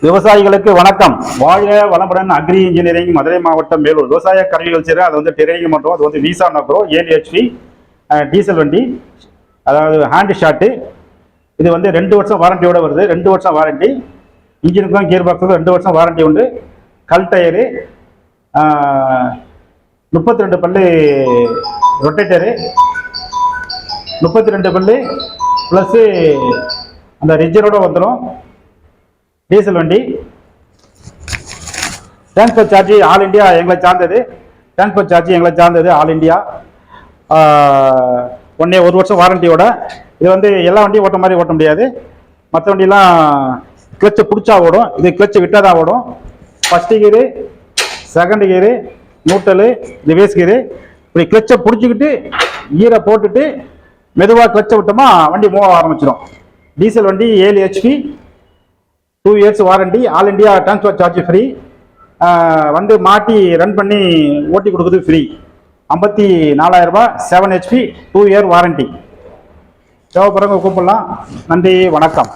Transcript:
விவசாயிகளுக்கு வணக்கம். வாழ்க வளமுடன். அக்ரி இன்ஜினியரிங், மதுரை மாவட்டம், மேலூர். விவசாய கருவிகள் அது வந்து ட்ரெயினிங் மட்டும். அது வந்து வீசா நப்ரோ 7 HP டீசல் வண்டி, அதாவது ஹேண்ட் ஷாட்டு. இது வந்து 2 வருஷம் வாரண்டியோட வருது. 2 வருஷம் வாரண்டி. இன்ஜினுக்கும் கியர் பாக்ஸுக்கும் 2 வருஷம் வாரண்டி உண்டு. கல் டயரு, 32 பல்லு ரொட்டேட்டரு, 32 பல்லு ப்ளஸ்ஸு அந்த ரிஜரோட வந்துடும். டீசல் வண்டி. டிரான்ஸ்போர்ட் சார்ஜ் ஆல் இண்டியா எங்களை சார்ந்தது. டிரான்ஸ்போர்ட் சார்ஜ் எங்களை சார்ந்தது ஆல் இண்டியா. 1 வருஷம் வாரண்டியோட. இது வந்து எல்லா வண்டியும் ஓட்ட மாதிரி ஓட்ட முடியாது. மற்ற வண்டியெல்லாம் கிளச்சை பிடிச்சா ஓடும், இது கிளச்சை விட்டால் தான் ஓடும். ஃபஸ்ட்டு கீரு, செகண்ட் கீரு, நியூட்ரலு, ரிவர்ஸ் கீரு. இப்படி கிளச்சை பிடிச்சிக்கிட்டு கீரை போட்டுட்டு மெதுவாக கிளச்சை விட்டோமா வண்டி மூவ் ஆரம்பிச்சிடும். டீசல் வண்டி 7 HP, 2 years warranty. All India transport charge free. வந்து மாட்டி ரன் பண்ணி ஓட்டி கொடுக்குறது ஃப்ரீ. 54,000 ரூபாய். 7 HP, 2 year வாரண்டி. தேவைப்படுறவங்க கூப்பிடலாம். நன்றி, வணக்கம்.